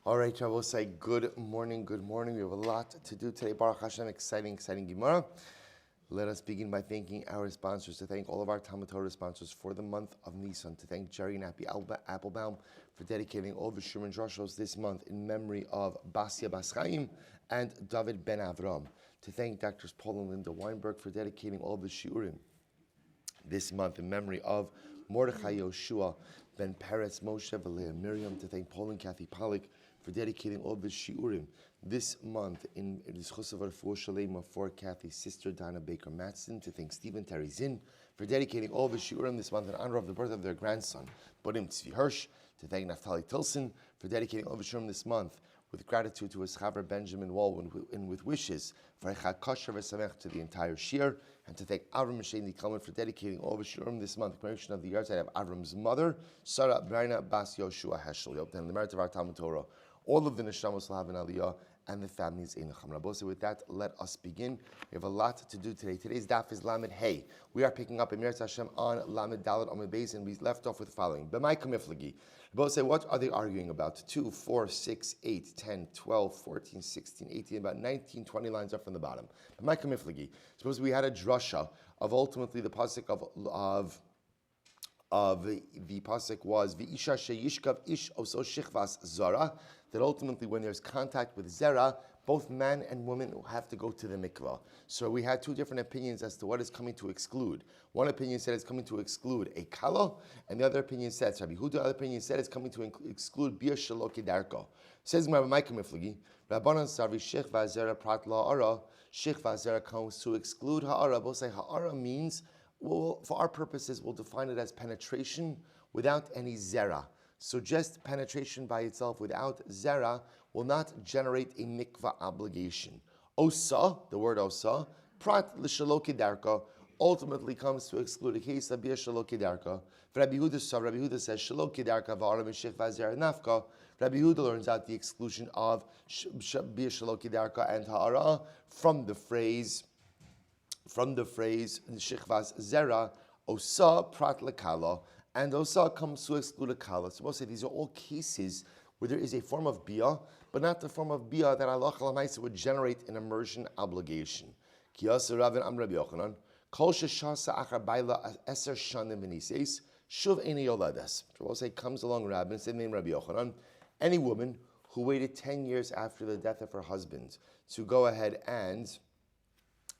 All right, I will say good morning, good morning. We have a lot to do today. Baruch Hashem, exciting Gemara. Let us begin by thanking our sponsors, to thank all of our Talmud Torah sponsors for the month of Nisan, to thank Jerry and Happy Applebaum for dedicating all the Sherman Droshos this month in memory of Basia Bas Chaim and David Ben Avram, to thank Drs. Paul and Linda Weinberg for dedicating all the Shiurim this month in memory of Mordechai Yoshua, Ben Peretz, Moshe, Valea Miriam, to thank Paul and Kathy Pollack for dedicating all the Shiurim this month in Zchusavar for Shalema for Kathy's sister Dana Baker Matson, to thank Stephen Terry Zinn for dedicating all the Shiurim this month in honor of the birth of their grandson, Bodim Tzvi Hirsch, to thank Naftali Tilson for dedicating all the Shiurim this month with gratitude to his Chaver Benjamin Wall and with wishes for Echad Kosher V'Samech to the entire Shir, and to thank Avram Sheni Kalman for dedicating all the Shiurim this month, commemoration of the yahrzeit of Avram's mother, Sarah Braina Bas Yoshua Heschel. We hope that in the merit of our Talmud Torah, all of the neshamos will have an aliyah, and the families in Cham. With that, let us begin. We have a lot to do today. Today's daf is Lamed Hey. We are picking up Emir Hashem on Lamed Dalet Amud Beis, and we left off with the following. B'mai kamiflagi. Both say, what are they arguing about? 2, 4, 6, 8, 10, 12, 14, 16, 18, about 19, 20 lines up from the bottom. B'mai kamiflagi. Suppose we had a drasha of ultimately the pasuk of the pasuk was V'isha sheyishkav ish oso shichvas zara, that ultimately when there's contact with zera, both man and woman have to go to the mikvah. So we had two different opinions as to what is coming to exclude. One opinion said it's coming to exclude a kala, and the other opinion said, Rabbi Huda, the other opinion said it's coming to exclude bia shelo kedarko. Says Rabbi Micah Miflagi, Rabbanan Sarvi shichva zera prat la'ara, shichva zera comes to exclude ha'ara. Both say ha'ara means, well, for our purposes, we'll define it as penetration without any zera. So just penetration by itself without zera will not generate a mikvah obligation. Osa, the word osa, prat l'shelo kedarka, ultimately comes to exclude a case of bia shelo kedarka. Rabbi Huda says shelo kedarka v'ara mishikva zera nafka. Rabbi Huda learns out the exclusion of bia shelo kedarka and ha'ara from the phrase shichvas zera, osa prat lekala, and osa comes to exclude a kala. So we'll say these are all cases where there is a form of bia, but not the form of bia that Allah Chalamaysa would generate an immersion obligation. Kiyasa Ravin Am Rabbi Yochanan, Kol sheshasa achar baila eser shanim v'niseis, shuv eni yoladas. So we'll say comes along Rabbi and said name Rabbi Yochanan, any woman who waited 10 years after the death of her husband to go ahead and,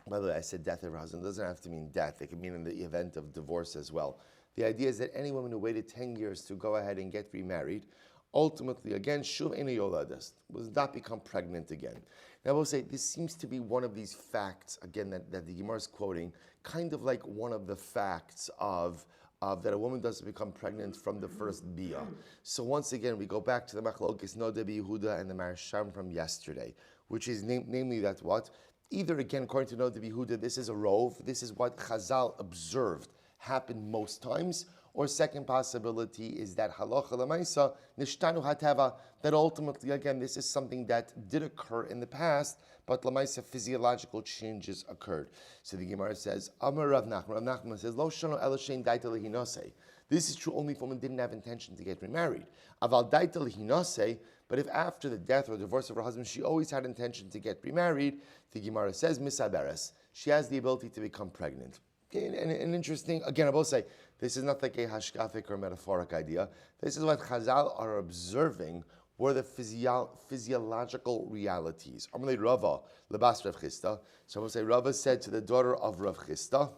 by the way, I said death of her husband, it doesn't have to mean death, it can mean in the event of divorce as well. The idea is that any woman who waited 10 years to go ahead and get remarried, ultimately, again, shuv eni yoladas, will not become pregnant again. Now, I will say, this seems to be one of these facts, again, that the Gemara is quoting, kind of like one of the facts of that a woman doesn't become pregnant from the first bia. So once again, we go back to the Machlokes Noda Yehuda and the Marasham from yesterday, which is namely that what? Either, again, according to Noda Yehuda, this is a rove, this is what Chazal observed happened most times, or second possibility is that halacha lemaisa nishtanu hateva, that ultimately, again, this is something that did occur in the past, but lemaisa physiological changes occurred. So the Gemara says, Amar Rav Nachman. Rav Nachman says, Lo shano elashein daita lehinose. This is true only if a woman didn't have intention to get remarried. Aval daita lehinose, but if after the death or divorce of her husband, she always had intention to get remarried, the Gemara says, misaberes, she has the ability to become pregnant. An interesting, again, I will say, this is not like a hashkafic or metaphoric idea. This is what Chazal are observing were the physiological realities. Amalei Rava, lebas Rav Chisda. So I will say, Rava said to the daughter of Rav Chisda.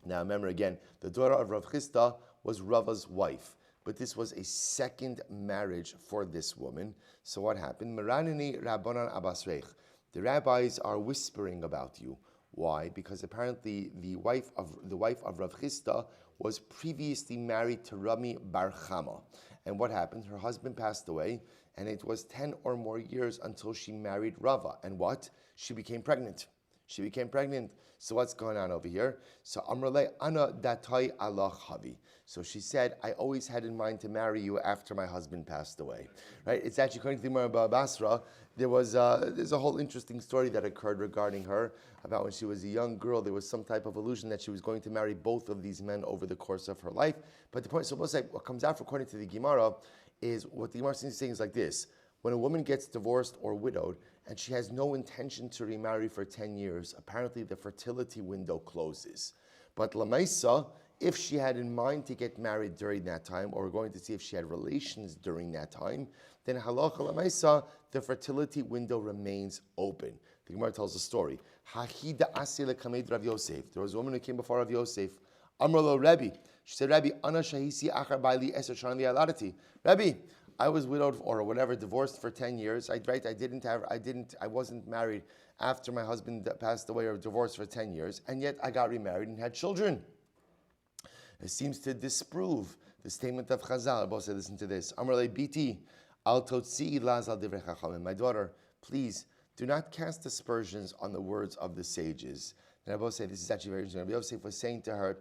Now remember again, the daughter of Rav Chisda was Rava's wife. But this was a second marriage for this woman. So what happened? Meranini Rabbanan Abasreich. The rabbis are whispering about you. Why? Because apparently the wife of Rav Chisda was previously married to Rami Bar Chama. And what happened? Her husband passed away, and it was 10 or more years until she married Rava. And what? She became pregnant. She became pregnant. So what's going on over here? So Amrale Ana Datai Allah Havi. So she said, I always had in mind to marry you after my husband passed away. Right? It's actually according to the Gemara Basra. There's a whole interesting story that occurred regarding her about when she was a young girl. There was some type of illusion that she was going to marry both of these men over the course of her life. But the point, so what comes out according to the Gemara is what the Gemara is saying is like this: when a woman gets divorced or widowed and she has no intention to remarry for 10 years, apparently the fertility window closes. But Lamaisa, if she had in mind to get married during that time, or we're going to see if she had relations during that time, then halacha lamaisa, the fertility window remains open. The Gemara tells a story. Hahida asile kamed Rav Yosef. There was a woman who came before Rav Yosef. Amrlo Rebbe. She said, Rebbe, ana shahisi achar baili eser shana li'aladati. Rebbe, I was widowed or whatever, divorced for 10 years. I wasn't married after my husband passed away or divorced for 10 years, and yet I got remarried and had children. It seems to disprove the statement of Chazal. Both say, listen to this. Amrle biti al totzi laz al divrei chachamim. My daughter, please do not cast aspersions on the words of the sages. And I both say this is actually very interesting. Rabbi Yosef was saying to her,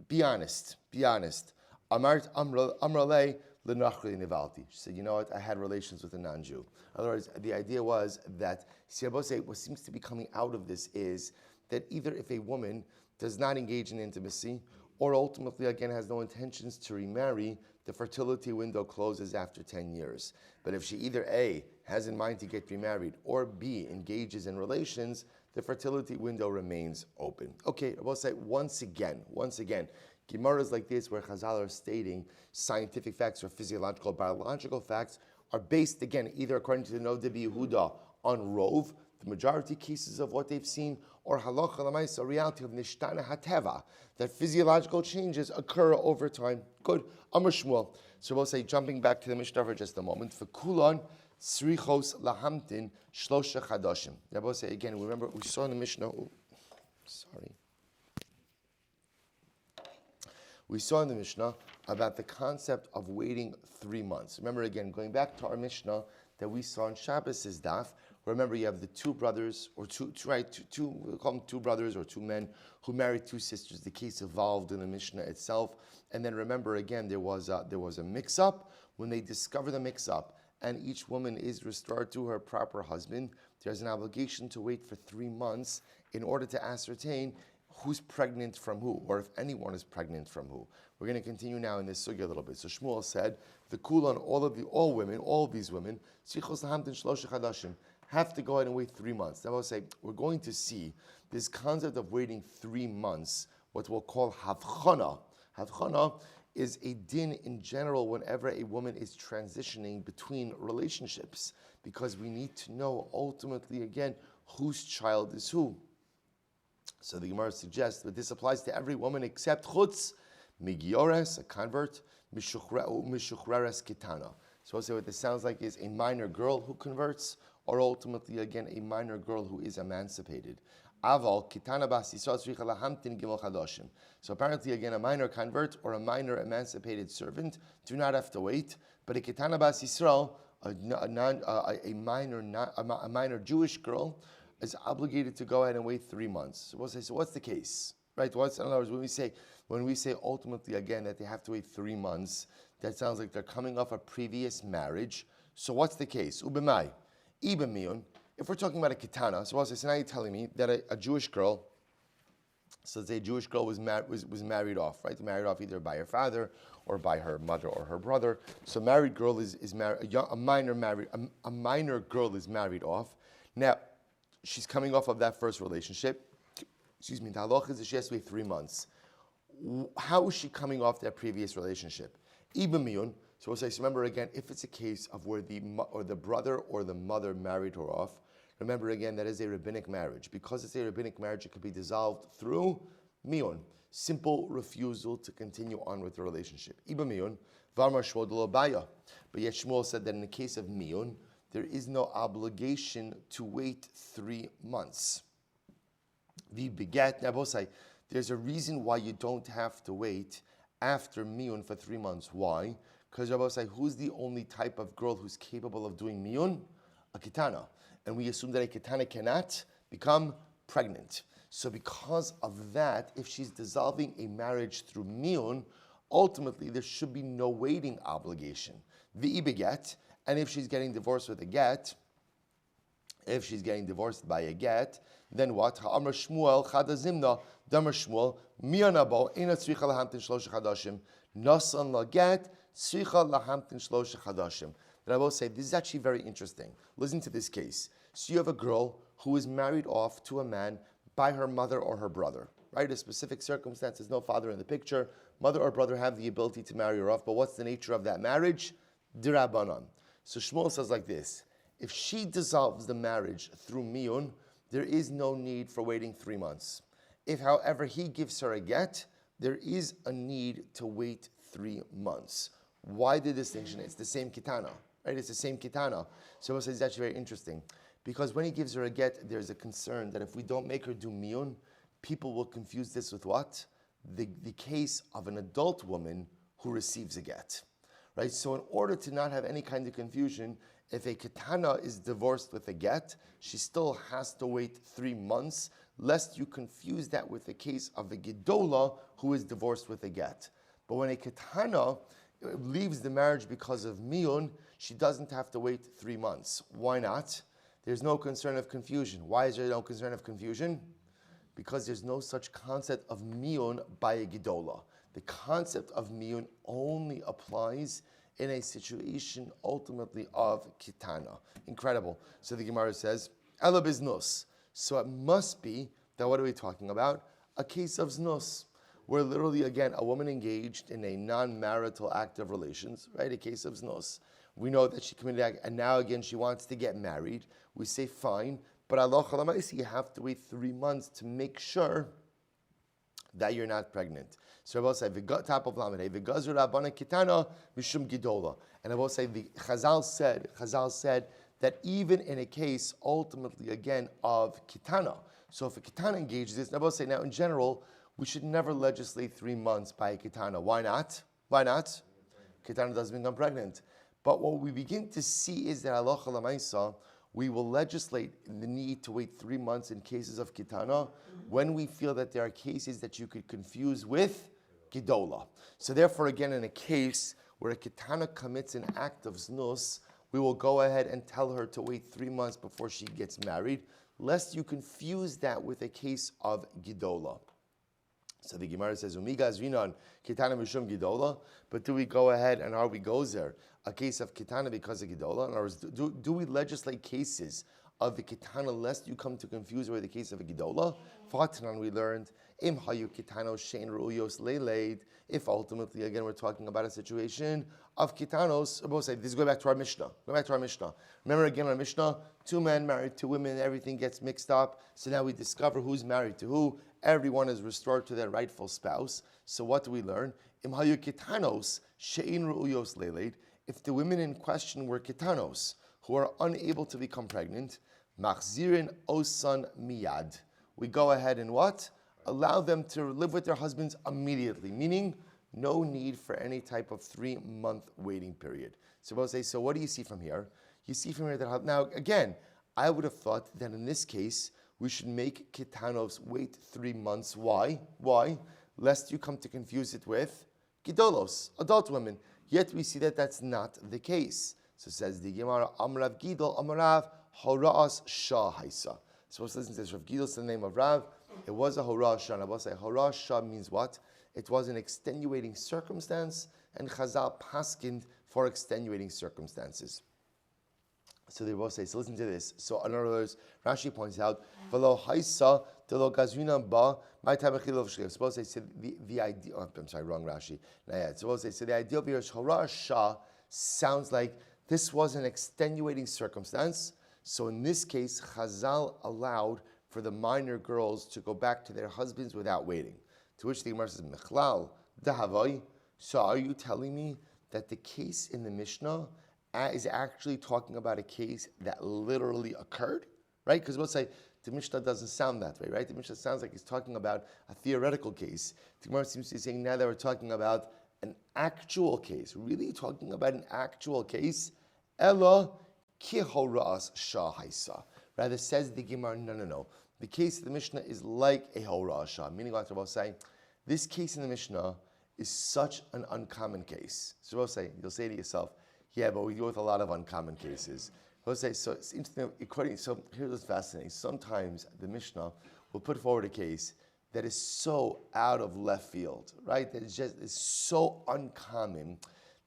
be honest, be honest. Amart amrale lenachri nivalti. She said, you know what? I had relations with a non-Jew. In other words, the idea was that, see, Rabbi Yosef, what seems to be coming out of this is that either if a woman does not engage in intimacy, or ultimately, again, has no intentions to remarry, the fertility window closes after 10 years. But if she either A, has in mind to get remarried, or B, engages in relations, the fertility window remains open. Okay, I will say once again, Gemaras like this, where Chazal are stating scientific facts or physiological, biological facts, are based, again, either according to the Nov de Yehuda on Rov, the majority cases of what they've seen, or halacha l'maisa, a reality of nishtana hateva, that physiological changes occur over time. Good. Amar Shmuel. So we'll say, jumping back to the Mishnah for just a moment, for kulon srichos lahamtin shlosha chadashim. I will say again, remember we saw in the Mishnah. We saw in the Mishnah about the concept of waiting 3 months. Remember again, going back to our Mishnah that we saw in Shabbos' daf. Remember, you have the two brothers, or we'll call them two brothers or two men who married two sisters. The case evolved in the Mishnah itself. And then remember, again, there was a mix-up. When they discover the mix-up and each woman is restored to her proper husband, there's an obligation to wait for 3 months in order to ascertain who's pregnant from who, or if anyone is pregnant from who. We're going to continue now in this sugya a little bit. So Shmuel said, the kulan, all of these women, have to go ahead and wait 3 months. Now I'll say, we're going to see this concept of waiting 3 months, what we'll call havchana. Havchana is a din in general whenever a woman is transitioning between relationships, because we need to know ultimately, again, whose child is who. So the Gemara suggests that this applies to every woman except chutz, migiores, a convert, mishuchreres kitana. So I'll say what this sounds like is a minor girl who converts, or ultimately, again, a minor girl who is emancipated. Aval kitana bas Yisrael tzricha lahamtin gimel chadoshim. So apparently, again, a minor convert or a minor emancipated servant do not have to wait, but a kitana bas Yisrael, a minor Jewish girl, is obligated to go ahead and wait 3 months. So we'll say, so what's the case? Right? In other words, when we say ultimately, again, that they have to wait 3 months, that sounds like they're coming off a previous marriage. So what's the case? Ubemai. If we're talking about a kitana, so now you're telling me that a Jewish girl, so let's say a Jewish girl was married off, right? Married off either by her father or by her mother or her brother. So married girl is married, a minor girl is married off. Now, she's coming off of that first relationship. The halach is that she has to wait 3 months. How is she coming off that previous relationship? Ibamiyun. So we'll say, so remember again, if it's a case of where the brother or the mother married her off, remember again, that is a rabbinic marriage. Because it's a rabbinic marriage, it could be dissolved through miyun, simple refusal to continue on with the relationship. Iba miyun, v'amar Shmuel de lo baya. But yet Shmuel said that in the case of miyun, there is no obligation to wait 3 months. The begat, Nabosai, there's a reason why you don't have to wait after miyun for 3 months. Why? Because Nabosai, who's the only type of girl who's capable of doing miyun? A kitana. And we assume that a kitana cannot become pregnant. So because of that, if she's dissolving a marriage through miyun, ultimately there should be no waiting obligation. V'i beget, and if she's getting divorced with a get, if she's getting divorced by a get, then what? Ha'amar Shmuel chada zimna, damar Shmuel, miyanabo, ena tzricha lahamtin shlosha chadashim, nasan la get, tzricha lahamtin shlosha chadashim. Then I will say, this is actually very interesting. Listen to this case. So you have a girl who is married off to a man by her mother or her brother, right? A specific circumstance, there's no father in the picture. Mother or brother have the ability to marry her off, but what's the nature of that marriage? Dirabanan. So Shmuel says like this, if she dissolves the marriage through miyun, there is no need for waiting 3 months. If, however, he gives her a get, there is a need to wait 3 months. Why the distinction? It's the same kitana, right? It's the same kitana. So it's actually very interesting. Because when he gives her a get, there's a concern that if we don't make her do miyun, people will confuse this with what? The case of an adult woman who receives a get, right? So in order to not have any kind of confusion, if a ketana is divorced with a get, she still has to wait 3 months, lest you confuse that with the case of a gedola who is divorced with a get. But when a ketana leaves the marriage because of miyun, she doesn't have to wait 3 months. Why not? There's no concern of confusion. Why is there no concern of confusion? Because there's no such concept of miyun by a gedola. The concept of miyun only applies in a situation ultimately of kitana. Incredible. So the Gemara says, Ela biznus. So it must be that what are we talking about? A case of znus, where literally, again, a woman engaged in a non-marital act of relations, right? A case of znus. We know that she committed act, and now again she wants to get married. We say fine, but Allah Khalamaisi, you have to wait 3 months to make sure that you're not pregnant. So I will say, top of Lamed, v'gazur rabbanan kitana mishum gidola. And I will say, the Chazal said that even in a case, ultimately again, of kitana. So if a kitana engages this, I will say now in general, we should never legislate 3 months by a kitana. Why not? Why not? Kitana doesn't become pregnant. But what we begin to see is that Allah Lamaisa, we will legislate the need to wait 3 months in cases of kitana when we feel that there are cases that you could confuse with gidola. So therefore, again, in a case where a kitana commits an act of znus, we will go ahead and tell her to wait 3 months before she gets married, lest you confuse that with a case of gidola. So the Gemara says, Umiga Zrinan, Kitana Mishum Gidola, but do we go ahead and are we goes there? A case of Kitana because of Gidola? In other words, do we legislate cases of the Kitana lest you come to confuse with the case of a Gidola? Fatanan, we learned, Im Hayu Kitano Shein Ru'uyos Leileid, if ultimately, again, we're talking about a situation of Kitanos, this is going back to our Mishnah. Remember again our Mishnah, 2 men married to women, everything gets mixed up, so now we discover who's married to who. Everyone is restored to their rightful spouse. So what do we learn? Im hayu kitanos she'in ru'uyos leiled. If the women in question were kitanos, who are unable to become pregnant, machzirin osan miyad. We go ahead and what? Allow them to live with their husbands immediately, meaning no need for any type of 3-month waiting period. So we'll say, so what do you see from here? You see from here that, now again, I would have thought that in this case, we should make kitanos wait 3 months. Why? Lest you come to confuse it with gidolos, adult women. Yet we see that that's not the case. So says the Gemara, Amrav Gidol, Amrav, Horaas Shah Haisa. So let's listen to this. Rav Gidol's the name of Rav. It was a Horaas Shah. And I will say Horaas Shah means what? It was an extenuating circumstance, and Chazal paskind for extenuating circumstances. So they both say, so listen to this. So in other words, Rashi points out, V'lo haisa delo gazrina ba ma'tamechil of shlev. Suppose they said the idea. Oh, I'm sorry, wrong Rashi. Suppose they said the idea of here is Horaas Shah sounds like this was an extenuating circumstance. So in this case, Chazal allowed for the minor girls to go back to their husbands without waiting. To which the Gemara says, Mechlal dahavai. So are you telling me that the case in the Mishnah is actually talking about a case that literally occurred, right? Because we'll say the Mishnah doesn't sound that way, right? The Mishnah sounds like it's talking about a theoretical case. The Gemara seems to be saying now that we're talking about an actual case. Really talking about an actual case? Ella ki horas shah haisa. Rather says the Gemara, no. the case of the Mishnah is like a Horasha, meaning like Rabbi say, this case in the Mishnah is such an uncommon case. So you'll say to yourself, yeah, but we deal with a lot of uncommon cases. He'll say, so it's interesting, so here's what's fascinating. Sometimes the Mishnah will put forward a case that is so out of left field, right? That is so uncommon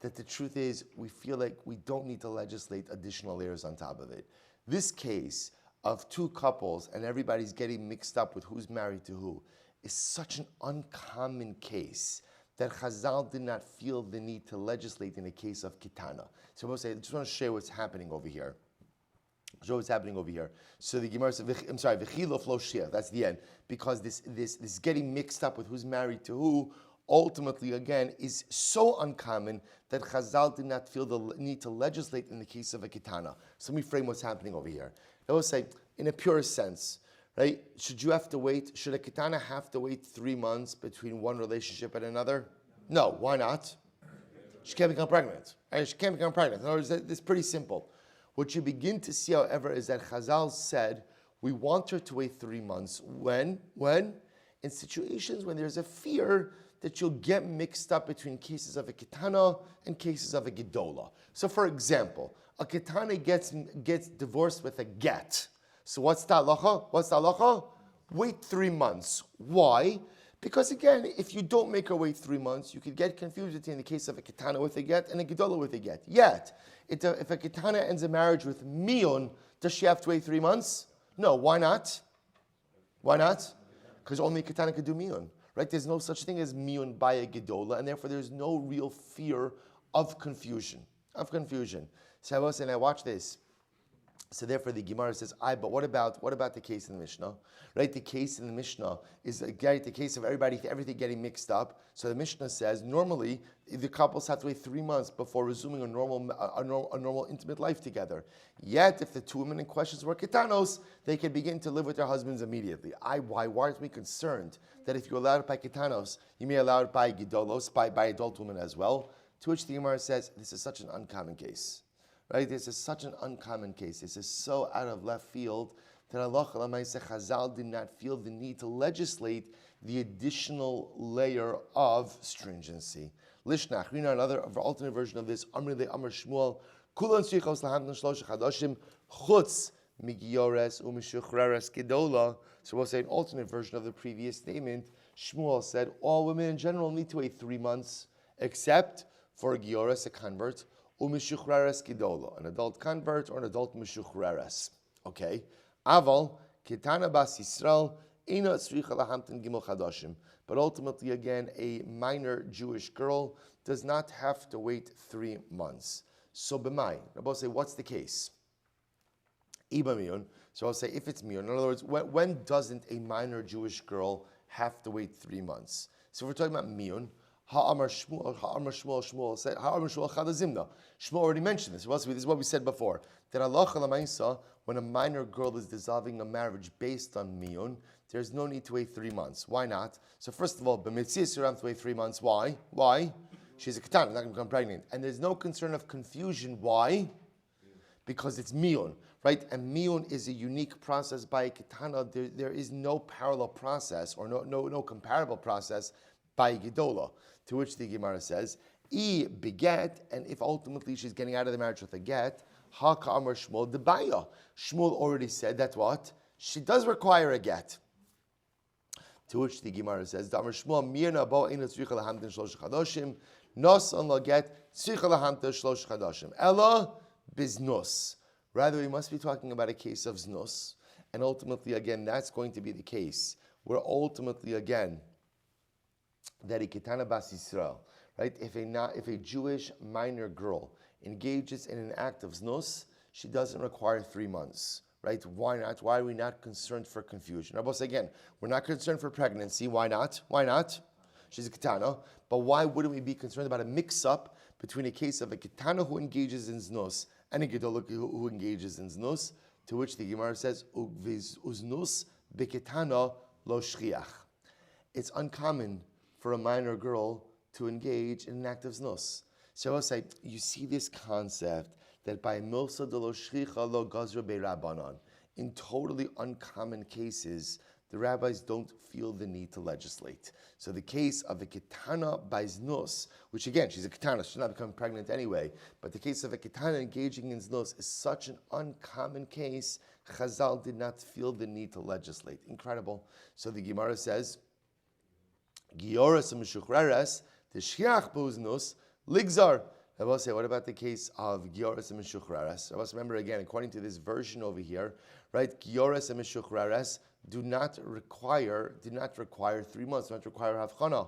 that the truth is we feel like we don't need to legislate additional layers on top of it. This case of two couples and everybody's getting mixed up with who's married to who is such an uncommon case that Chazal did not feel the need to legislate in a case of Kitana. So I just want to share what's happening over here. So the Gemara says, V'chilo flo shir, that's the end. Because this getting mixed up with who's married to who, ultimately, again, is so uncommon that Chazal did not feel the need to legislate in the case of a Kitana. So let me frame what's happening over here. I will say, in a pure sense, right? Should a Kitana have to wait 3 months between one relationship and another? No, why not? She can't become pregnant. Right? She can't become pregnant. In other words, it's pretty simple. What you begin to see, however, is that Chazal said, we want her to wait 3 months. When? In situations when there's a fear that you'll get mixed up between cases of a Kitana and cases of a Gedola. So for example, a Kitana gets divorced with a get. So what's the halacha? Wait 3 months. Why? Because again, if you don't make her wait 3 months, you could get confused between the case of a Kitana with a get and a Gedola with a get. Yet, if a Kitana ends a marriage with Miyun, does she have to wait 3 months? No, why not? Why not? Because only a Kitana could do Miyun. Right? There's no such thing as Miyun by a Gedola, and therefore there's no real fear of confusion. So I was saying, watch this. So therefore the Gemara says, but what about the case in the Mishnah? Right? The case in the Mishnah is the case of everything getting mixed up. So the Mishnah says normally the couples have to wait 3 months before resuming a normal intimate life together. Yet if the two women in question were Kitanos, they can begin to live with their husbands immediately. Why aren't we concerned that if you allow it by Kitanos, you may allow it by Gidolos, by adult women as well? To which the Gemara says, this is such an uncommon case. Right? This is such an uncommon case. This is so out of left field that Allah Chazal did not feel the need to legislate the additional layer of stringency. Lishnach, we know another alternate version of this. Amr Shmuel, Kulan Tzrichos Lahamdan Shlosh Chadashim, Chutz Migiores Umishuchreres Gedola. So we'll say an alternate version of the previous statement. Shmuel said all women in general need to wait 3 months, except for a Giores, a convert, Umishuchreres Gedola, an adult convert or an adult Mishuchreres. Okay. Aval, Kitana Bas Yisrael, Ina Tzricha Lahamdan Gimel Chadashim. But ultimately, again, a minor Jewish girl does not have to wait 3 months. So b'mai, Rabbi will say, what's the case? Iba miyun. So I'll say, if it's miyun. In other words, when doesn't a minor Jewish girl have to wait 3 months? So if we're talking about miyun, Ha'amar Shmuel said, Ha'amar Shmuel Chadazimna. Shmuel already mentioned this. This is what we said before. That Allah Chalamaysa, when a minor girl is dissolving a marriage based on miyun, there's no need to wait 3 months. Why not? So first of all, b'mitzvah you have to wait 3 months. Why? She's a ketana, not going to become pregnant. And there's no concern of confusion. Why? Because it's miyun, right? And miyun is a unique process by a ketana. There is no parallel process or no comparable process by a gedola. To which the Gemara says, I beget, and if ultimately she's getting out of the marriage with a get, ha ka'amar Shmuel debaya. Shmuel already said that what? She does require a get. To which the Gemara says, Damar Shmuel mirna bo ina tzricha lahamtin shlosh chadoshim, nos on la get tzricha lahamtin shlosh chadoshim. Ella biznus. Rather, we must be talking about a case of znus. And ultimately, again, that's going to be the case where ultimately, again, that a ketana bas Yisrael, right? If a Jewish minor girl engages in an act of znus, she doesn't require 3 months. Right? Why not? Why are we not concerned for confusion? Rabbi says again, we're not concerned for pregnancy. Why not? She's a ketana. But why wouldn't we be concerned about a mix-up between a case of a ketana who engages in znus and a gedola who engages in znus? To which the Gemara says, uznus beketana lo shchiach. It's uncommon for a minor girl to engage in an act of znus. So I say, you see this concept that by milsa de lo shchicha lo gazra beirabanan. in totally uncommon cases, the rabbis don't feel the need to legislate. So the case of a ketana by znus, which again, she's a ketana, she's not becoming pregnant anyway, but the case of a ketana engaging in znus is such an uncommon case, Chazal did not feel the need to legislate. Incredible. So the Gemara says, Gioras Meshuchreres, the Shiach Buznus, Ligzar. I will say, what about the case of Gioras and Meshuchreres? I must remember again, according to this version over here, right? Gioras and Meshuchreres do not require 3 months, do not require Havchana.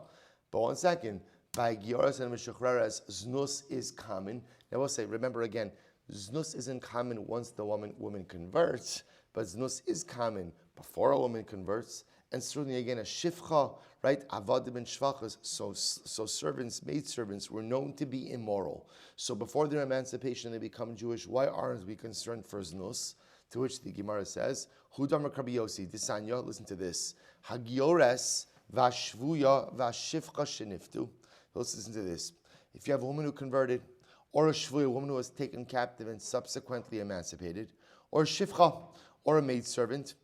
But one second, by Gioras and Meshuchreres, Znus is common. I will say, remember again, Znus isn't common once the woman converts, but Znus is common before a woman converts. And certainly again, a shifcha, right? Avadim and shvachas. So servants, maidservants, were known to be immoral. So before their emancipation, they become Jewish. Why aren't we concerned for znus? To which the Gemara says, Hudam Rabbi Yossi, Disanya, listen to this. Hagiores vashvuya vashifcha sheniftu. Let's listen to this. If you have a woman who converted, or a shvuya, a woman who was taken captive and subsequently emancipated, or a shifcha, or a maidservant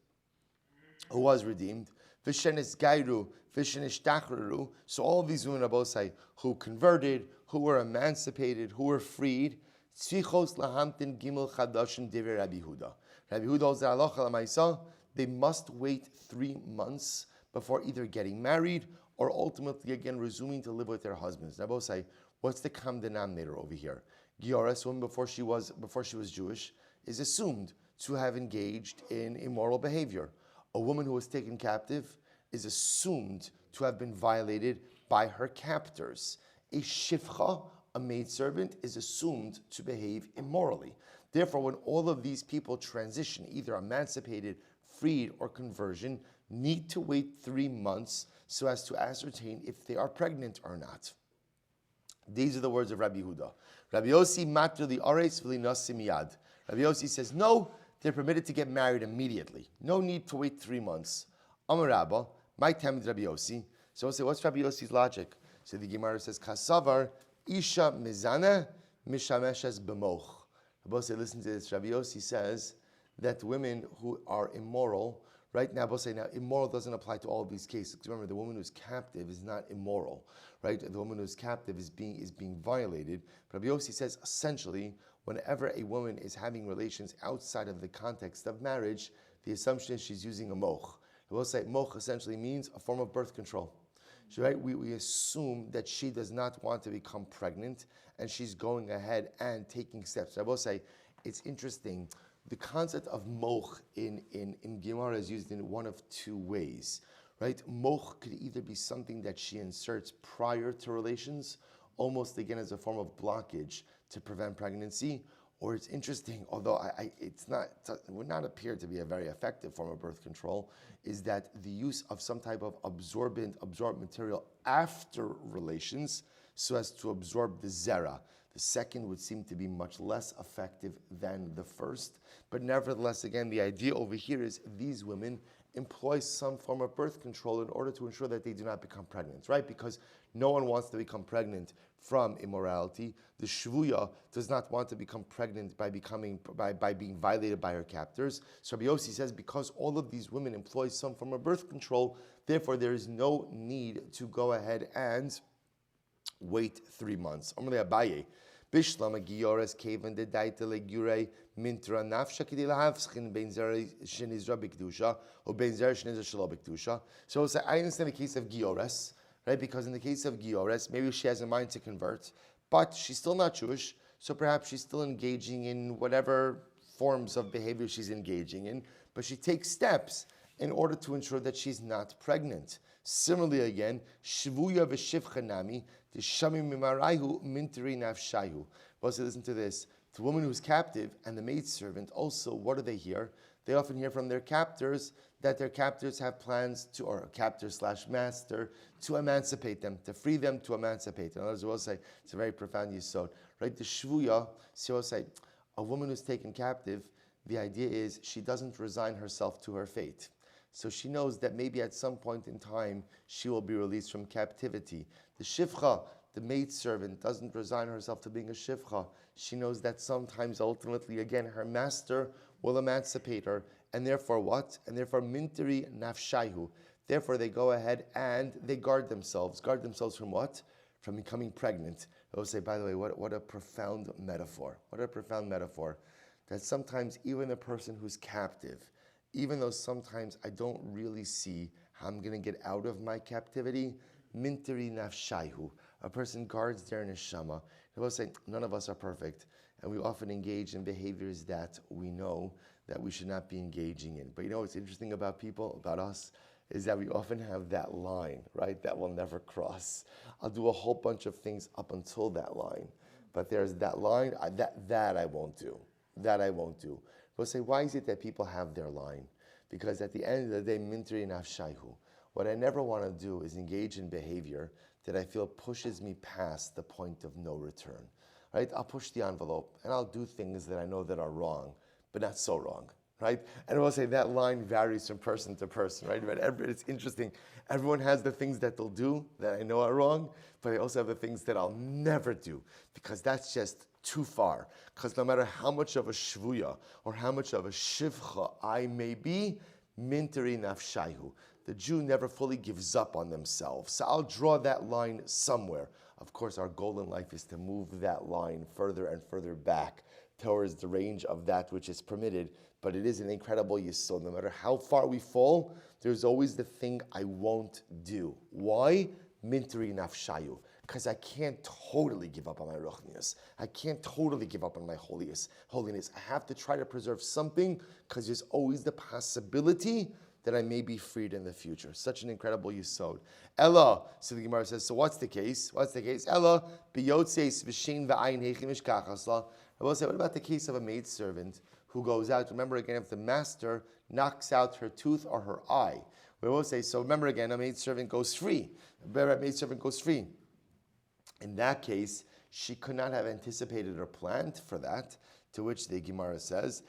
who was redeemed, Vishenis Gairu, Vishenis Tachraru. So all of these women, Abosai, who converted, who were emancipated, who were freed, Tzvichos Lahamtin Gimel Chadashin Divrei Rabbi Huda. Rabbi Huda holds that they must wait 3 months before either getting married or ultimately again resuming to live with their husbands. Now, Abosai, what's the common denominator over here? Gioras, woman before she was Jewish, is assumed to have engaged in immoral behavior. A woman who was taken captive is assumed to have been violated by her captors. A shifcha, a maidservant, is assumed to behave immorally. Therefore, when all of these people transition, either emancipated, freed, or conversion, need to wait 3 months so as to ascertain if they are pregnant or not. These are the words of Rabbi Huda. Rabbi Yossi matru li ares v'li nasi miyad. Rabbi Yossi says, no, they're permitted to get married immediately. No need to wait 3 months. Amar Rabba, my time is Rabbi Yossi. So we'll say, what's Rabbi Yossi's logic? So the Gemara says, Kasavar, Isha mizana, mishameshes b'moch. Rabbi Yossi, listen to this. Rabbi Yossi says that women who are immoral, right now, now immoral doesn't apply to all of these cases. Because remember, the woman who's captive is not immoral, right? The woman who's captive is being violated. But Rabbi Yossi says, essentially, whenever a woman is having relations outside of the context of marriage, the assumption is she's using a moch. I will say moch essentially means a form of birth control. So, right, we assume that she does not want to become pregnant and she's going ahead and taking steps. I will say it's interesting. The concept of moch in Gemara is used in one of 2 ways. Right? Moch could either be something that she inserts prior to relations, almost again as a form of blockage to prevent pregnancy, or it's interesting, although it would not appear to be a very effective form of birth control, is that the use of some type of absorbed material after relations so as to absorb the zera. The second would seem to be much less effective than the first, but nevertheless, again, the idea over here is these women employ some form of birth control in order to ensure that they do not become pregnant, right? Because no one wants to become pregnant from immorality. The shvuya does not want to become pregnant by being violated by her captors. So Rabbi Yossi says because all of these women employ some form of birth control, therefore there is no need to go ahead and wait 3 months. Amrle Abaye, Bishlam Giyores Kaven de Daita Legure Mintra Nafsha Kidilahavskin Benzer Shinizra Bikdusha or Benzer Shinizra Shalobikdusha. So I understand the case of Giyores, right? Because in the case of Giyores, maybe she has a mind to convert, but she's still not Jewish, so perhaps she's still engaging in whatever forms of behavior she's engaging in, but she takes steps in order to ensure that she's not pregnant. Similarly, again, Shvuya v'shivchanami, the shamim mimaraihu minteri nafshayu. Also, listen to this. The woman who's captive and the maidservant also, what do they hear? They often hear from their captors that their captors have plans to, or captor/master, to emancipate them, to free them, to emancipate them. Others will say, it's a very profound yisod. Right? The shvuya, so will say, a woman who's taken captive, the idea is she doesn't resign herself to her fate. So she knows that maybe at some point in time she will be released from captivity. The shivcha, the maidservant, doesn't resign herself to being a shivcha. She knows that sometimes ultimately again her master will emancipate her And therefore what? And therefore minteri nafshaihu. Therefore they go ahead and they guard themselves. Guard themselves from what? From becoming pregnant. They'll say, by the way, what a profound metaphor. What a profound metaphor. That sometimes even the person who's captive, even though sometimes I don't really see how I'm going to get out of my captivity, minteri nafshaihu. A person guards their neshama. They will say, none of us are perfect. And we often engage in behaviors that we know that we should not be engaging in. But you know what's interesting about people, about us, is that we often have that line, right, that we'll never cross. I'll do a whole bunch of things up until that line. But there's that line, that I won't do. That I won't do. We'll say, why is it that people have their line? Because at the end of the day, mintri nafshaihu. What I never want to do is engage in behavior that I feel pushes me past the point of no return. Right? I'll push the envelope and I'll do things that I know that are wrong, but not so wrong. Right? And I will say that line varies from person to person, right? But it's interesting. Everyone has the things that they'll do that I know are wrong, but I also have the things that I'll never do because that's just too far. Because no matter how much of a shvuya or how much of a shivcha I may be, minteri nafshaihu. The Jew never fully gives up on themselves. So I'll draw that line somewhere. Of course, our goal in life is to move that line further and further back towards the range of that which is permitted. But it is an incredible yisod. No matter how far we fall, there's always the thing I won't do. Why? Minteri nafshayu. Because I can't totally give up on my ruchnius. I can't totally give up on my holiness. I have to try to preserve something because there's always the possibility that I may be freed in the future. Such an incredible yisod. Ella, so the Gemara says, so what's the case? What's the case? Ella, biyotzeis v'shein v'ayin heichim ishkachasla. I will say, what about the case of a maidservant who goes out? Remember again, if the master knocks out her tooth or her eye. We will say, so remember again, a maidservant goes free. A maidservant goes free. In that case, she could not have anticipated or planned for that, to which the Gemara says,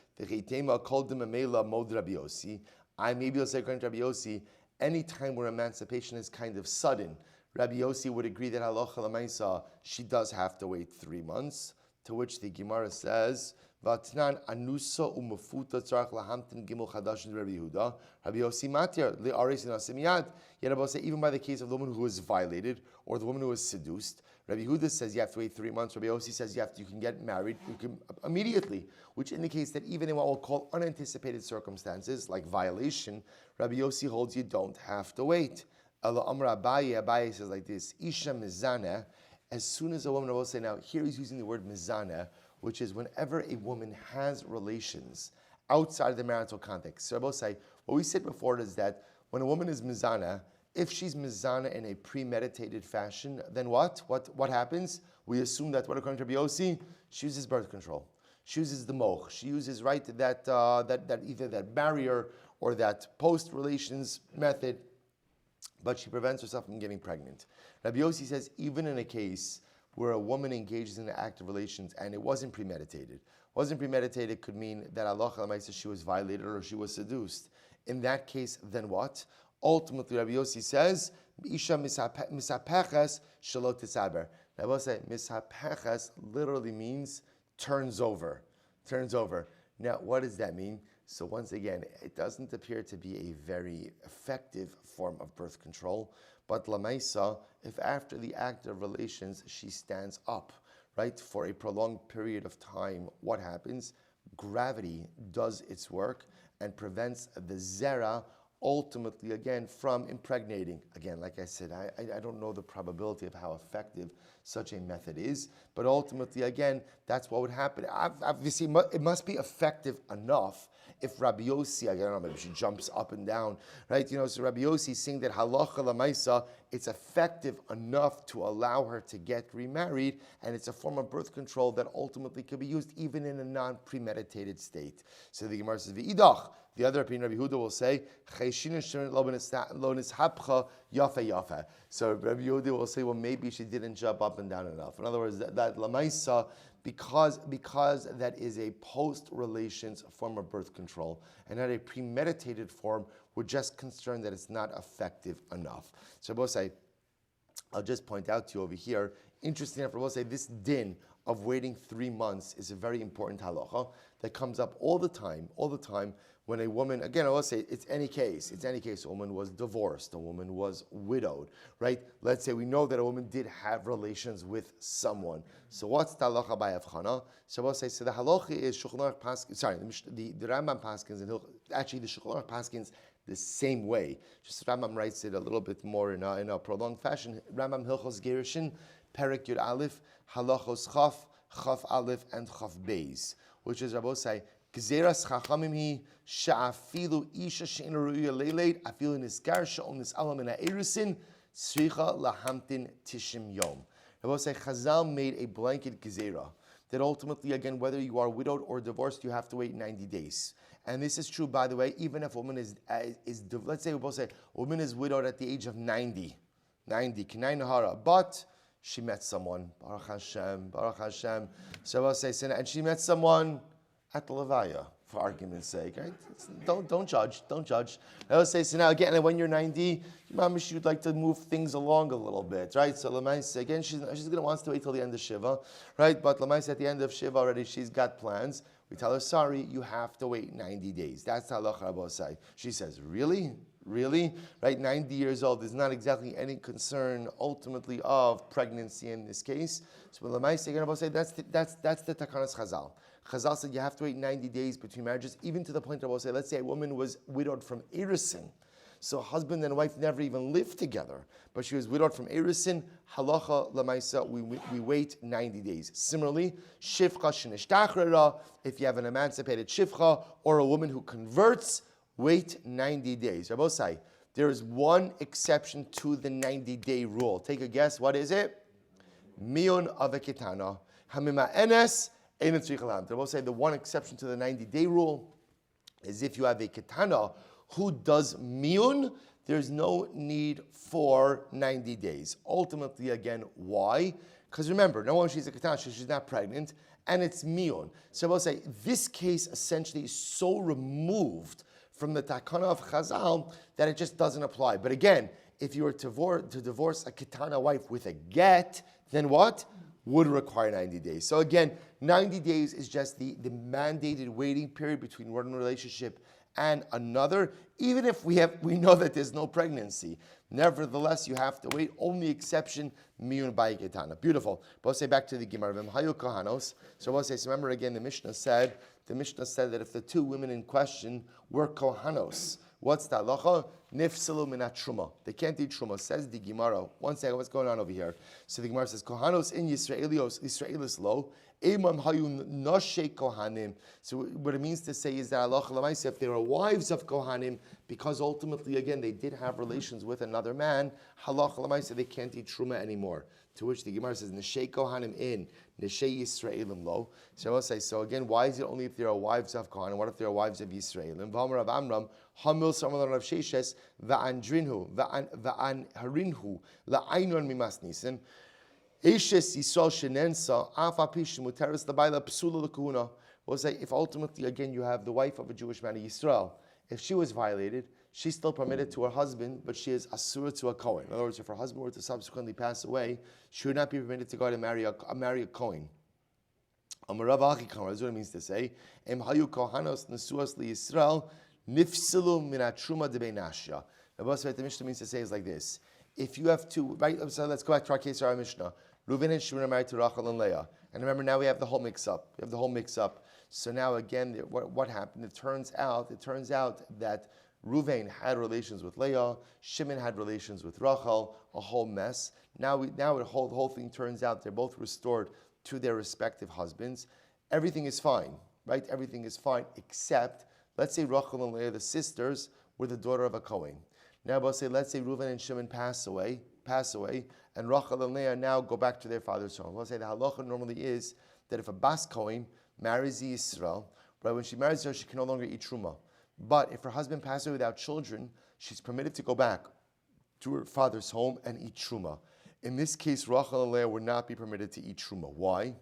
I maybe will say, according to Rabbi Yossi, any time where emancipation is kind of sudden, Rabbi Yossi would agree that halacha l'maisa, she does have to wait 3 months, to which the Gemara says, Vatnan anusa umafuta tzarach lahamtin gimel chadash Rabbi Yehuda. Rabbi Yossi matir le'aris nasimiyad. Yet Rabbi say even by the case of the woman who was violated or the woman who was seduced, Rabbi Yehuda says you have to wait 3 months. Rabbi Yossi says you can get married immediately, which indicates that even in what we'll call unanticipated circumstances like violation, Rabbi Yossi holds you don't have to wait. Allah Amra Abaye says like this: Isha mizana. As soon as a woman, I will say now, here he's using the word mizana, which is whenever a woman has relations outside of the marital context. So I will say, what we said before is that when a woman is mizana, if she's mizana in a premeditated fashion, then what? What happens? We assume that, what according to Rabbi Yossi, she uses birth control. She uses the moch. She uses that either that barrier or that post-relations method, but she prevents herself from getting pregnant. Rabbi Yossi says even in a case where a woman engages in an act of relations and it wasn't premeditated. Wasn't premeditated could mean that Allah says she was violated or she was seduced. In that case, then what? Ultimately, Rabbi Yossi says, Isha misapeches shalot tisaber. Rabbi Yossi says, misapeches literally means turns over. Turns over. Now, what does that mean? So once again, it doesn't appear to be a very effective form of birth control. But lamaisa, if after the act of relations she stands up, right, for a prolonged period of time, what happens? Gravity does its work and prevents the zera ultimately, again, from impregnating. Again, like I said, I don't know the probability of how effective such a method is, but ultimately, again, that's what would happen. Obviously, it must be effective enough if Rabbi Yossi, I don't know, maybe she jumps up and down, right? So Rabbi Yossi is saying that halacha l'maisa, it's effective enough to allow her to get remarried, and it's a form of birth control that ultimately could be used even in a non-premeditated state. So the Gemara says, v'idach, the other opinion, Rabbi Yehuda will say, so Rabbi Yehuda will say, well, maybe she didn't jump up and down enough. In other words, that lamaisa, because that is a post-relations form of birth control and not a premeditated form, we're just concerned that it's not effective enough. So both say, I'll just point out to you over here, interesting enough, we'll say this din of waiting 3 months is a very important halacha that comes up all the time, when a woman, again, I will say, it's any case, a woman was divorced, a woman was widowed, right? Let's say we know that a woman did have relations with someone. So what's the halacha by Avchana? So I will say, so the halacha is Shulchan Aruch Paskins, the Rambam Paskins, and actually the Shulchan Aruch Paskins the same way. Just Rambam writes it a little bit more in a prolonged fashion. Rambam Hilchos Gerushin, Perek Yud Aleph, Halachos Chaf Aleph, and Chaf Beis, which is Rabbi say, Gzeras Chachamim hi she'afilu isha she'ena ru'ya leileit afilu nisgar she'on nis'alam min ha'erusin tzricha lahamtin tishim yom. Rabbi say Chazal made a blanket gezerah that ultimately, again, whether you are widowed or divorced, you have to wait 90 days. And this is true, by the way, even if a woman is let's say we both say a woman is widowed at the age of 90, Kinai Nahara, but she met someone, Baruch Hashem. So I'll say, and she met someone at the Levaya, for argument's sake, right? Don't judge. I will say, so now again, when you're 90, you'd like to move things along a little bit, right? So Lamaisa, again, she's going to want to wait till the end of Shiva, right? But Lamaisa, at the end of Shiva already, she's got plans. We tell her, sorry, you have to wait 90 days. That's halacha Rabosai. She says, really? Right? 90 years old. There's not exactly any concern ultimately of pregnancy in this case. So Lamaisa, again, Rabosai, that's the Takanas Chazal. Chazal said you have to wait 90 days between marriages, even to the point of, I'll say, let's say a woman was widowed from Erisin. So husband and wife never even lived together, but she was widowed from Erisin. Halacha lamaisa, we wait 90 days. Similarly, shifcha shenishtachrera, if you have an emancipated shifcha or a woman who converts, wait 90 days. Rabbi say there is one exception to the 90-day rule. Take a guess. What is it? Mion of a kitana. Hamima enes. I will say the one exception to the 90-day rule is if you have a ketana who does miyun, there's no need for 90 days. Ultimately, again, why? Because remember, no one she's a ketana, she's not pregnant, and it's miyun. So I will say this case essentially is so removed from the takana of Chazal that it just doesn't apply. But again, if you were to divorce a ketana wife with a get, then what? Would require 90 days. So again, 90 days is just the mandated waiting period between one relationship and another, even if we know that there's no pregnancy. Nevertheless, you have to wait. Only exception, miyun by ketana. Beautiful. But we'll say back to the Gemara. So we'll say, so remember again, the Mishnah said that if the two women in question were kohanos, what's the halacha? Nifsalu minat truma. They can't eat truma. Says the Gemara. One second, what's going on over here? So the Gemara says, Kohanos in Yisraelis lo. Emam hayu noshe kohanim. So what it means to say is that halacha l'maisa, if they were wives of kohanim, because ultimately, again, they did have relations with another man, halacha l'maisa, they can't eat truma anymore. To which the Gemara says, Neshe Kohanim in, Neshe Yisraelim lo. So I will say, so again, why is it only if they are wives of Kohanim? What if they are wives of Yisraelim? V'amar Rav Amram, Hamil Samadan Rav Sheshes, Va'andrinhu, Va'anharinhu, La'ainon mimas nisin. Eshes Yisrael Shenensa, Afa Pishim, Muteris Labaila, Psula L'kuhuna. We'll say, if ultimately, again, you have the wife of a Jewish man of Yisrael, if she was violated, she's still permitted to her husband, but she is asura to a Kohen. In other words, if her husband were to subsequently pass away, she would not be permitted to go to marry a Kohen. That's what it means to say. Em hayu kohanos nesuas liYisrael nifsilu min hatruma debeinashya. The Mishnah means to say is like this: if you have two, right? So let's go back to our case, our Mishnah. Reuven and Shimon are married to Rachel and Leah, and remember now we have the whole mix-up. So now again, what happened? It turns out that Reuven had relations with Leah, Shimon had relations with Rachel, a whole mess. Now the whole thing turns out they're both restored to their respective husbands. Everything is fine, right? Everything is fine, except, let's say Rachel and Leah, the sisters, were the daughter of a Kohen. Now, let's say Reuven and Shimon pass away, and Rachel and Leah now go back to their father's home. We'll say the halacha normally is that if a Bas Kohen marries the Yisrael, right, when she marries her, she can no longer eat Truma. But if her husband passes away without children, she's permitted to go back to her father's home and eat Truma. In this case, Rachel and Leah would not be permitted to eat Truma. Why?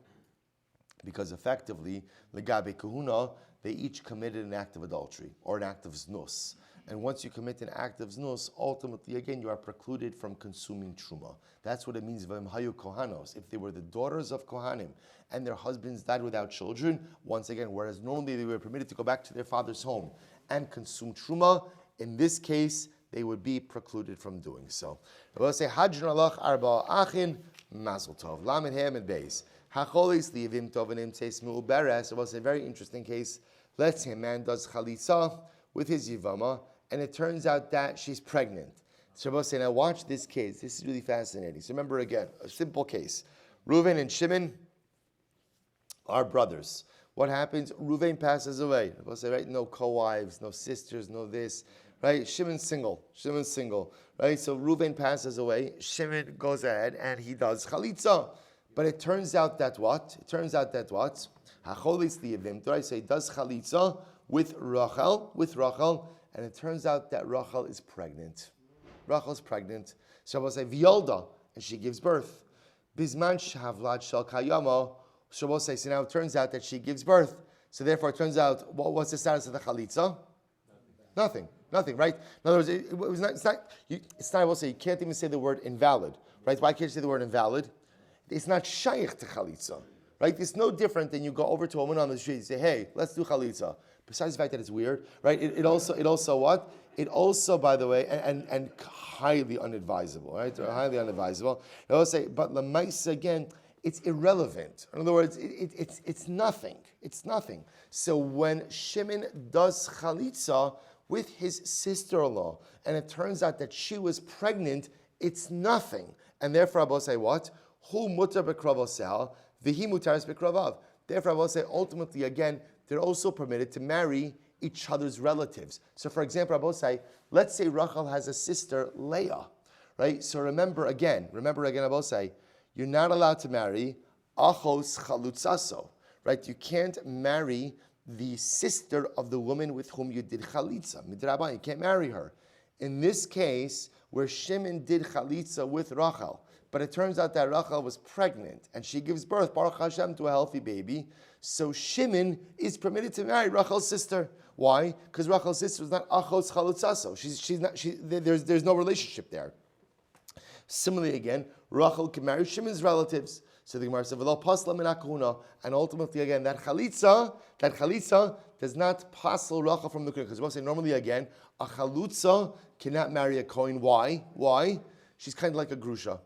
Because effectively, Legabe Kahuna, they each committed an act of adultery or an act of znus. And once you commit an act of znus, ultimately, again, you are precluded from consuming truma. That's what it means, v'im hayu kohanos. If they were the daughters of kohanim and their husbands died without children, once again, whereas normally they were permitted to go back to their father's home and consume truma, in this case, they would be precluded from doing so. I will say, Hadron alach arba achin, mazel tov. Lamed hem and beis. Hacholis liivim tovanim tseis mu'beres. It was a very interesting case. Let's say a man does chalitza with his yivama, and it turns out that she's pregnant. So I will say, now watch this case. This is really fascinating. So remember again, a simple case. Reuven and Shimon are brothers. What happens? Reuven passes away. I will say, right? No co-wives, no sisters, no this. Right? Shimon's single. Right? So Reuven passes away. Shimon goes ahead and he does chalitza. But it turns out that what? Hacholis liivim. So he does chalitza with Rachel, and it turns out that Rachel is pregnant. Rachel's pregnant. So I will say V'yolda, and she gives birth. Bizman shavlad shel kayama. So we'll say, so now it turns out that she gives birth. So therefore it turns out, what's the status of the chalitza? Nothing, right? In other words, it's not, I will say, you can't even say the word invalid, right? Why can't you say the word invalid? It's not shaykh to chalitza, right? It's no different than you go over to a woman on the street and say, hey, let's do chalitza. Besides the fact that it's weird, right? It also what? It also, by the way, and highly unadvisable, right? Highly unadvisable. I will say, but lamaisa again, it's irrelevant. In other words, it's nothing. It's nothing. So when Shimon does chalitza with his sister-in-law, and it turns out that she was pregnant, it's nothing. And therefore, I will say what? Hu mutar bekravoseha, v'hi mutaris bekravav. Therefore, I will say ultimately again, they're also permitted to marry each other's relatives. So, for example, I will say, let's say Rachel has a sister, Leah, right? So remember again, I will say, you're not allowed to marry achos chalutzaso, right? You can't marry the sister of the woman with whom you did chalitza. Midrabanan, you can't marry her. In this case, where Shimon did chalitza with Rachel, but it turns out that Rachel was pregnant and she gives birth, Baruch Hashem, to a healthy baby. So Shimon is permitted to marry Rachel's sister. Why? Because Rachel's sister is not achos chalutzaso. There's no relationship there. Similarly, again, Rachel can marry Shimon's relatives. So the Gemara says, "V'lo pasla min hakahuna," and ultimately, again, that chalitza does not pasel Rachel from the kuna. Because we'll say normally, again, a chalutza cannot marry a kohen. Why? She's kind of like a grusha.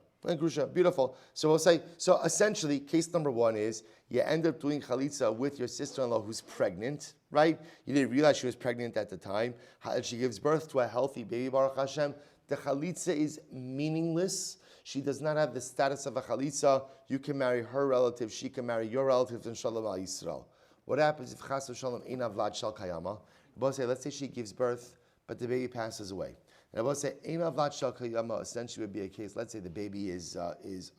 Beautiful. So we'll say, so essentially, case number one is you end up doing chalitza with your sister-in-law who's pregnant, right? You didn't realize she was pregnant at the time. She gives birth to a healthy baby, Baruch Hashem. The chalitza is meaningless. She does not have the status of a chalitza. You can marry her relatives. She can marry your relatives in Shalom al Yisrael. What happens if chas v'shalom ein avlad shel kayama? Let's say she gives birth, but the baby passes away. And I will say, ein avlad shel kayama essentially would be a case, let's say the baby is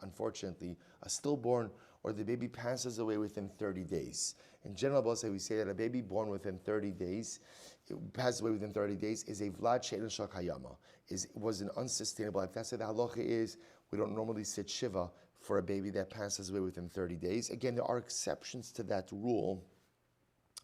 unfortunately a stillborn, or the baby passes away within 30 days. In general, we say that a baby born within 30 days, passes away within 30 days, is a vlad she'en shel kayama, was an unsustainable life. That's what the halacha is. We don't normally sit shiva for a baby that passes away within 30 days. Again, there are exceptions to that rule,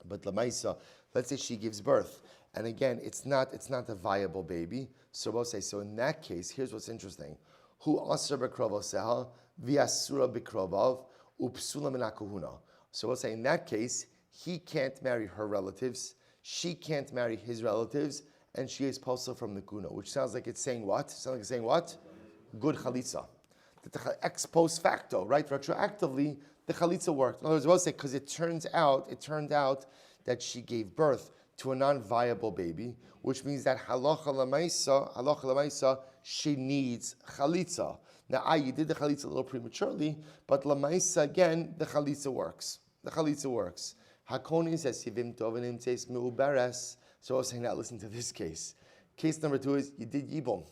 but lamaisa, let's say she gives birth, and again, it's not a viable baby. So we'll say, so in that case, here's what's interesting: Hu asur b'kravoseha v'asura b'kravav upsula min hakahuna. So we'll say in that case, he can't marry her relatives, she can't marry his relatives, and she is posel from the kuna, which sounds like it's saying what? Good chalitza. Ex post facto, right? Retroactively, the chalitza worked. In other words, we'll say because it turned out that she gave birth to a non-viable baby, which means that halacha lamaisa, she needs chalitza. Now, you did the chalitza a little prematurely, but lamaisa again, the chalitza works. Hakoni says yivim tovenim teis meuberes. So I was saying, now listen to this case. Case number two is you did yibum.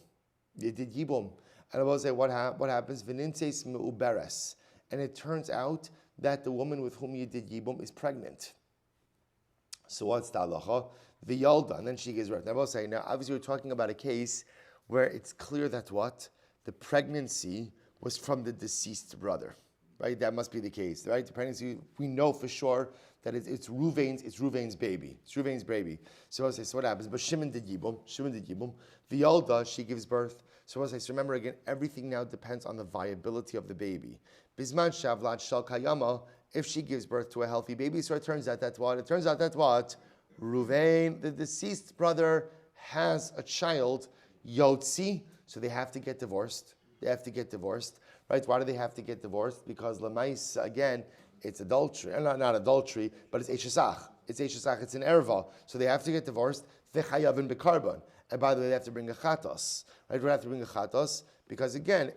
And I will say what happens? V'ninteis meuberes. And it turns out that the woman with whom you did yibum is pregnant. So what's the halacha? V'yolda, and then she gives birth. Now I will say, now obviously we're talking about a case where it's clear that what? The pregnancy was from the deceased brother. right? That must be the case, right? The pregnancy, we know for sure that it's Ruvain's baby. It's Ruvain's baby. So I say, so what happens? But Shimon did Yibum. The Yolda, she gives birth. So I say, so remember again, everything now depends on the viability of the baby. Bisman Shavlat Shal Kayama, if she gives birth to a healthy baby, so it turns out that what? Ruvain, the deceased brother, has a child, Yotzi, so they have to get divorced. Right? Why do they have to get divorced? Because Lamais, again, it's adultery. Not adultery, but it's Eshesach. It's an erva. So they have to get divorced. V'chayavin b'karban. And by the way, they have to bring a chatos. Right? They have to bring a chatos because, again,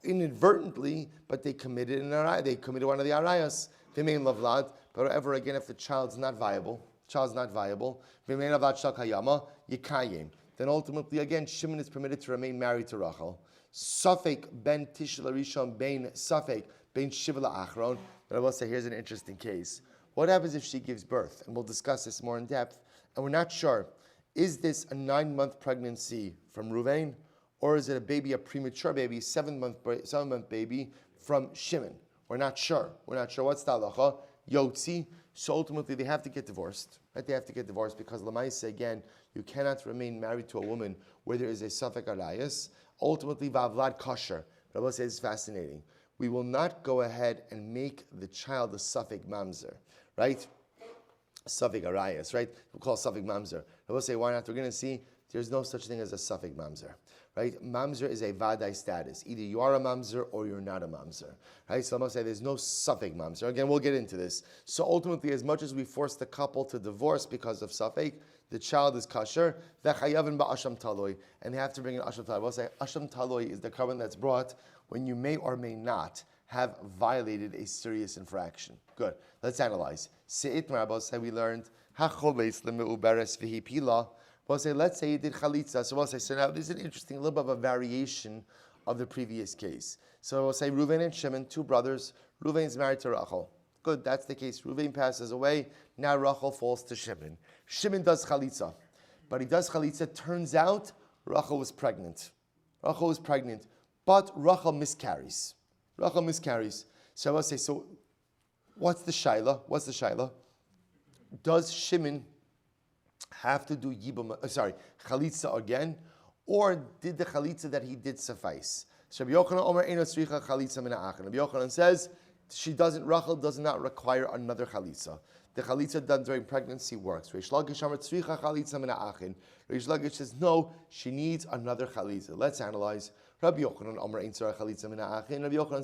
inadvertently, but they committed an arayah. They committed one of the arayas. V'mein lavlad. But however, again, if the child's not viable, v'mein lavlad shal kayama, yikayim. Then ultimately, again, Shimon is permitted to remain married to Rachel. Safek ben Tishel Rishon ben Safek ben Shivla Achron. But I will say, here's an interesting case. What happens if she gives birth? And we'll discuss this more in depth. And we're not sure. Is this a 9-month pregnancy from Ruvain? Or is it a baby, a premature baby, 7-month baby from Shimon? We're not sure. What's the halacha? Yotzi. So ultimately, they have to get divorced. Right? They have to get divorced because Lamaisa, again, you cannot remain married to a woman where there is a Safek Arayas. Ultimately, Vavlad Kosher. Rabbi says it's fascinating. We will not go ahead and make the child a Safek Mamzer, right? Safek Arayas, right? We'll call Safek Mamzer. Rabbi say, why not? We're going to see there's no such thing as a Safek Mamzer, right? Mamzer is a Vadai status. Either you are a Mamzer or you're not a Mamzer, right? So I'm going to say there's no Safek Mamzer. Again, we'll get into this. So ultimately, as much as we force the couple to divorce because of Safek, the child is kasher, and they have to bring an asham taloi. We'll say asham taloi is the carbon that's brought when you may or may not have violated a serious infraction. Good. Let's analyze. Se'it Marabos, say we learned hacholes lemeuberes v'hipila. We'll say, let's say you did chalitza. So we'll say, so now this is an interesting, a little bit of a variation of the previous case. So we'll say Reuven and Shimon, 2 brothers. Reuven's married to Rachel. Good, that's the case. Reuven passes away. Now Rachel falls to Shimon. Shimon does chalitza. But he does chalitza. Turns out Rachel was pregnant. But Rachel miscarries. So I will say, so what's the shaila? Does Shimon have to do chalitza again? Or did the chalitza that he did suffice? So Rabbi Yochanan says, Rachel does not require another chalitza. The chalitza done during pregnancy works. Reish Lakish says, no, she needs another chalitza. Let's analyze. Rabbi Yochanan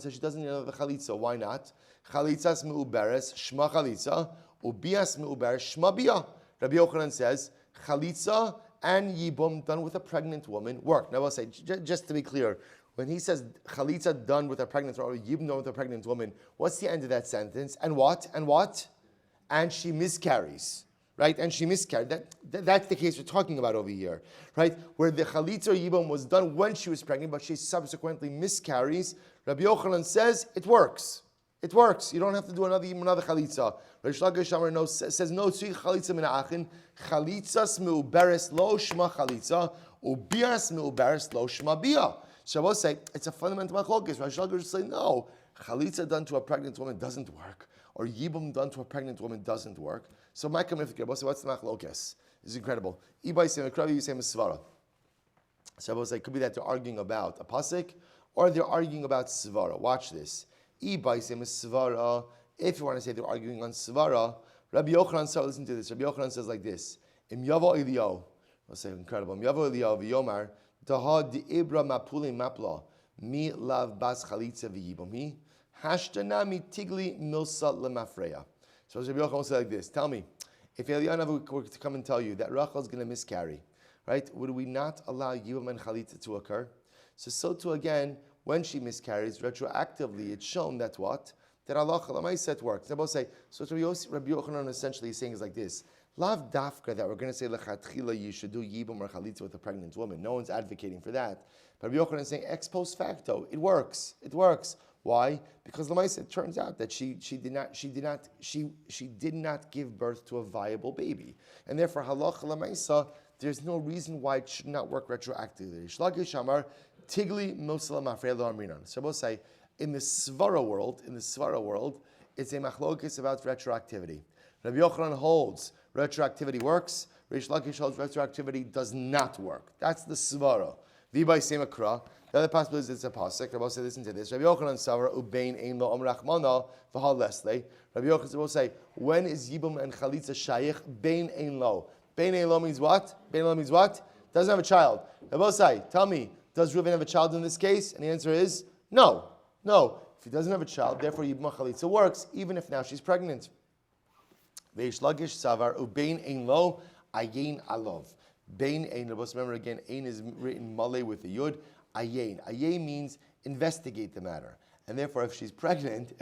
says she doesn't need another chalitza. Why not? Chalitzas me'uberes, shma chalitza, ubias me'uberes, shma bia. Rabbi Yochanan says, chalitza and yibum done with a pregnant woman work. Now I'll say, just to be clear, when he says chalitza done with a pregnant woman, or yibum done with a pregnant woman, what's the end of that sentence? And what? And she miscarries, right? And she miscarried. That's the case we're talking about over here, right? Where the chalitza or yibum was done when she was pregnant, but she subsequently miscarries. Rabbi Yochanan says it works. You don't have to do another chalitza. Reish Lakish says no. Chalitza min ha'achin. Chalitzas meuberes lo shma chalitza. Ubias meuberes lo shma bia. Shabbos say it's a fundamental machlokes. Reish Lakish say no. Chalitza done to a pregnant woman doesn't work, or yibum done to a pregnant woman doesn't work. So my comment for what's the machlokes? This is incredible. Ibai say mekravi, you say mesvara. Shabbos say could be that they're arguing about a pasuk, or they're arguing about svara. Watch this. Ibai say mesvara. If you want to say they're arguing on svara, Rabbi Yochanan, so listen to this. Rabbi Yochanan says like this: Im yavo Eliyahu, I'll say incredible. Im yavo Eliyahu v'yomar daha di'ibra mapuli mapla mi lav bas chalitza v'yibami hashtanami tigli milsa lemafreya. So Rabbi Yochanan will say like this: tell me, if Eliyahu were to come and tell you that Rachel is going to miscarry, right? Would we not allow yibam and chalitza to occur? So too again, when she miscarries, retroactively, it's shown that what? That Allah Chalamayset works. They both say, so Rabbi Yochanan essentially is saying is like this: Lav dafka that we're going to say lechatchila you should do yibum or chalitza with a pregnant woman. No one's advocating for that. But Rabbi Yochanan is saying ex post facto, it works. Why? Because Lamaisa, it turns out that she did not give birth to a viable baby, and therefore halacha Lamaisa, there's no reason why it should not work retroactively. Shlagish Amar Tigli Muslim Afrelo Amrinan. So both say, In the Svara world, it's a machlokes about retroactivity. Rabbi Yochanan holds retroactivity works. Reish Lakish holds retroactivity does not work. That's the Svara. V'bay semakra. The other possibility is it's a pasuk. Rabbi say, listen to this. Rabbi Yochanan Savra ubein ein lo amrachmana v'hal lesle. Rabbi Yochanan will say, when is Yibum and Chalitza shayich? Bein ein lo. Bein ein lo means what? Bein ein lo means what? Doesn't have a child. Rabbi say, tell me, does Reuven have a child in this case? And the answer is no. No. If he doesn't have a child, therefore Yibum and Chalitza works, even if now she's pregnant. Veish Lakish Savar ubein ein lo ayin alov. Bein ein. Remember again, ein is written malay with a yud. Ayin. Ayin means investigate the matter. And therefore, if she's pregnant,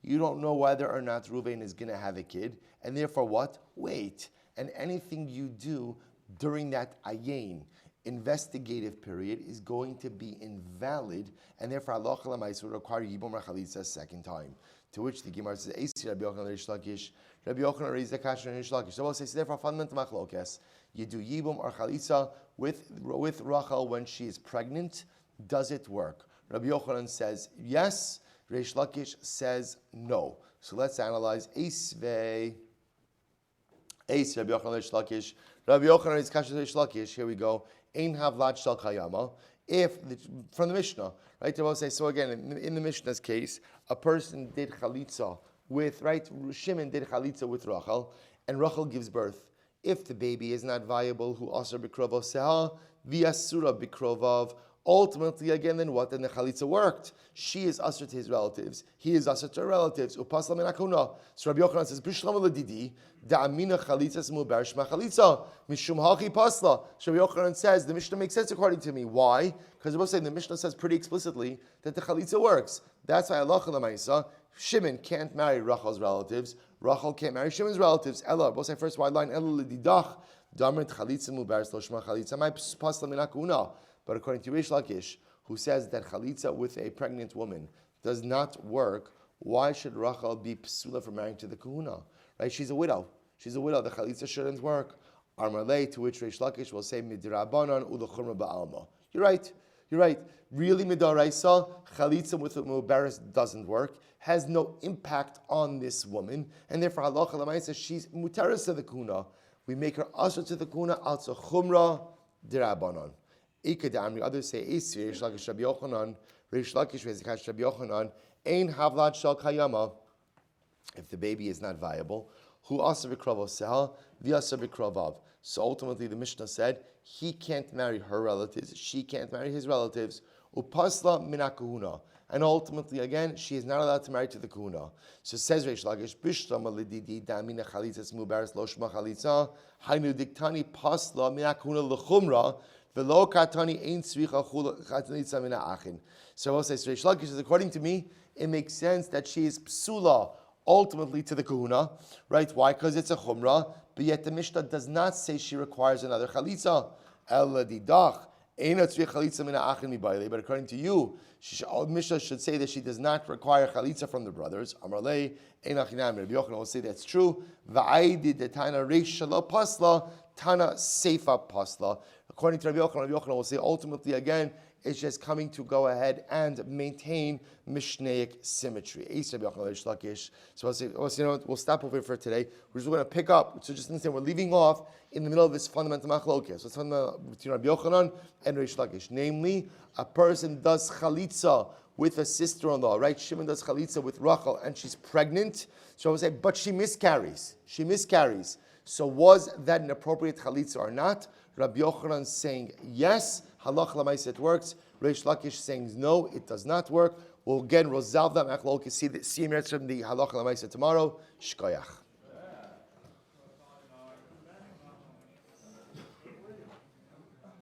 you don't know whether or not Reuven is going to have a kid. And therefore what? Wait. And anything you do during that ayin, investigative period, is going to be invalid. And therefore, Allah Chalamais will require Yibum Rachalitza a second time. To which the Gemara says, Eisi Rabbi Yochanan Reish Lakish. Rabbi Yochanan Reish Lakish. So we'll say, therefore, fundamental machlokes. You do Yibum or Chalitza with Rachel when she is pregnant. Does it work? Rabbi Yochanan says yes. Reish Lakish says no. So let's analyze. Eis Rabbi Yochanan Reish Lakish. Rabbi Yochanan Reish Lakish. Here we go. Ein havlat shel kayama. From the Mishnah, right? I will say, so again, in the Mishnah's case, a person did chalitza with, right? Shimon did chalitza with Rachel, and Rachel gives birth. If the baby is not viable, who asher bikrovav seha, v'asura bikrovav. Ultimately, again, then what? Then the chalitza worked. She is usher to his relatives. He is usher to her relatives. Upasla min hakuna. So Rabbi Yochanan says, Bishlam ledidi, da'amina chalitza smu bershma chalitza, mishum hachi pasla. So Rabbi Yochanan says, the Mishnah makes sense according to me. Why? Because we're saying the Mishnah says pretty explicitly that the chalitza works. That's why Allah Chalamaysa, Shimon can't marry Rachel's relatives. Rachel can't marry Shimon's relatives. Ella, we'll say first wide line, Ella ledidach, damrit chalitza mu berslo shma chalitza, my pasla min hakuna. But according to Reish Lakish, who says that chalitza with a pregnant woman does not work, why should Rachel be psula for marrying to the kahuna? Right? She's a widow. The chalitza shouldn't work. Armalei, to which Reish Lakish will say midrabanan ulachumra ba'alma. You're right. Really, midaraisa chalitza with a mubaris doesn't work. Has no impact on this woman, and therefore halacha l'maisa she's mutaris to the kahuna. We make her asher to the kahuna also chumra dirabanan. Others say, Reish Lakish Rabbi Yochanan, Rabbi Yochanan, Ein havlat shel kayama. If the baby is not viable, who asa b'krovav seha, v'asa b'krovav. So ultimately, the Mishnah said he can't marry her relatives, she can't marry his relatives. Upasla min hakahuna. And ultimately, again, she is not allowed to marry to the kahuna. So says Reish Lakish, Bishlam alididi damina chalitza smu baris lo shma chalitza, hainu diktani pasla min hakahuna l'chumra. So we'll say, Reish Lakish says, according to me, it makes sense that she is psula ultimately to the kahuna, right? Why? Because it's a chumrah, but yet the Mishnah does not say she requires another chalitza. But according to you, Mishnah should say that she does not require chalitza from the brothers. Rabbi Yochanan will say that's true. Tana seifa pasla. According to Rabbi Yochanan will say ultimately again it's just coming to go ahead and maintain Mishnaic symmetry. So we'll stop over for today. We're just going to pick up. So just understand we're leaving off in the middle of this fundamental machlokes. So it's fundamental between Rabbi Yochanan and Reish Lakish. Namely, a person does chalitza with a sister-in-law, right? Shimon does chalitza with Rachel and she's pregnant. So I would say, but she miscarries. So was that an appropriate chalitza or not? Rabbi Yochanan saying yes, halach l'maisa it works. Reish Lakish saying no, it does not work. We'll again resolve that machlokes. See the halach l'maisa tomorrow. Shkoyach.